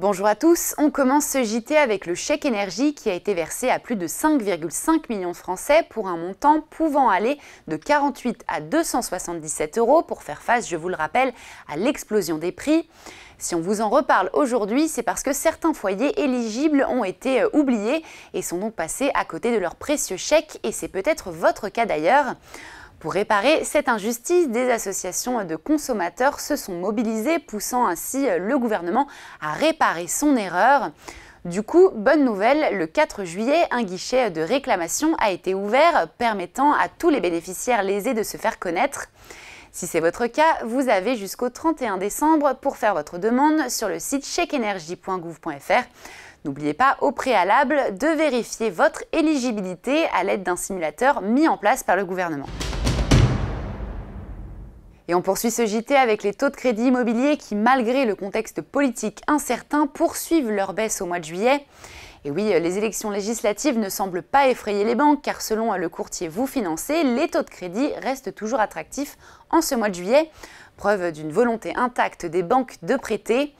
Bonjour à tous, on commence ce JT avec le chèque énergie qui a été versé à plus de 5,5 millions de Français pour un montant pouvant aller de 48 à 277 € pour faire face, je vous le rappelle, à l'explosion des prix. Si on vous en reparle aujourd'hui, c'est parce que certains foyers éligibles ont été oubliés et sont donc passés à côté de leur précieux chèque, et c'est peut-être votre cas d'ailleurs. Pour réparer cette injustice, des associations de consommateurs se sont mobilisées, poussant ainsi le gouvernement à réparer son erreur. Du coup, bonne nouvelle, le 4 juillet, un guichet de réclamation a été ouvert, permettant à tous les bénéficiaires lésés de se faire connaître. Si c'est votre cas, vous avez jusqu'au 31 décembre pour faire votre demande sur le site chèqueenergie.gouv.fr. N'oubliez pas au préalable de vérifier votre éligibilité à l'aide d'un simulateur mis en place par le gouvernement. Et on poursuit ce JT avec les taux de crédit immobilier qui, malgré le contexte politique incertain, poursuivent leur baisse au mois de juillet. Et oui, les élections législatives ne semblent pas effrayer les banques, car selon le courtier Vous Financez, les taux de crédit restent toujours attractifs en ce mois de juillet, preuve d'une volonté intacte des banques de prêter.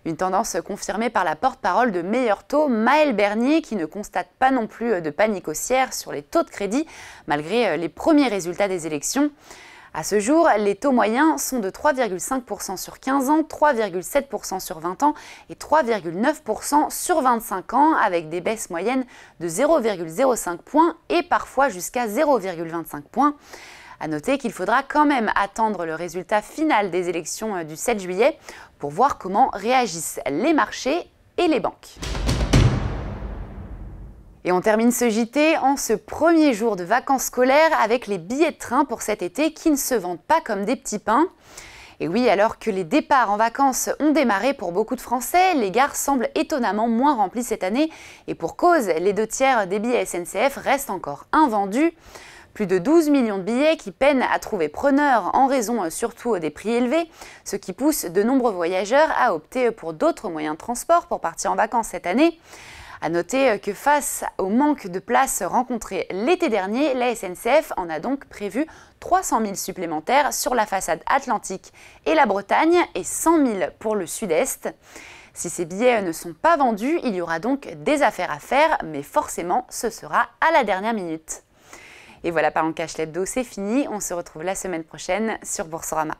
Une tendance confirmée par la porte-parole de Meilleurs Taux, Maëlle Bernier, qui ne constate pas non plus de panique haussière sur les taux de crédit, malgré les premiers résultats des élections. À ce jour, les taux moyens sont de 3,5% sur 15 ans, 3,7% sur 20 ans et 3,9% sur 25 ans, avec des baisses moyennes de 0,05 points et parfois jusqu'à 0,25 points. À noter qu'il faudra quand même attendre le résultat final des élections du 7 juillet pour voir comment réagissent les marchés et les banques. Et on termine ce JT en ce premier jour de vacances scolaires avec les billets de train pour cet été qui ne se vendent pas comme des petits pains. Et oui, alors que les départs en vacances ont démarré pour beaucoup de Français, les gares semblent étonnamment moins remplies cette année. Et pour cause, les 2/3 des billets SNCF restent encore invendus. Plus de 12 millions de billets qui peinent à trouver preneur en raison surtout des prix élevés, ce qui pousse de nombreux voyageurs à opter pour d'autres moyens de transport pour partir en vacances cette année. À noter que face au manque de places rencontré l'été dernier, la SNCF en a donc prévu 300 000 supplémentaires sur la façade atlantique et la Bretagne et 100 000 pour le sud-est. Si ces billets ne sont pas vendus, il y aura donc des affaires à faire, mais forcément ce sera à la dernière minute. Et voilà, Parlons Cash l'hebdo, c'est fini. On se retrouve la semaine prochaine sur Boursorama.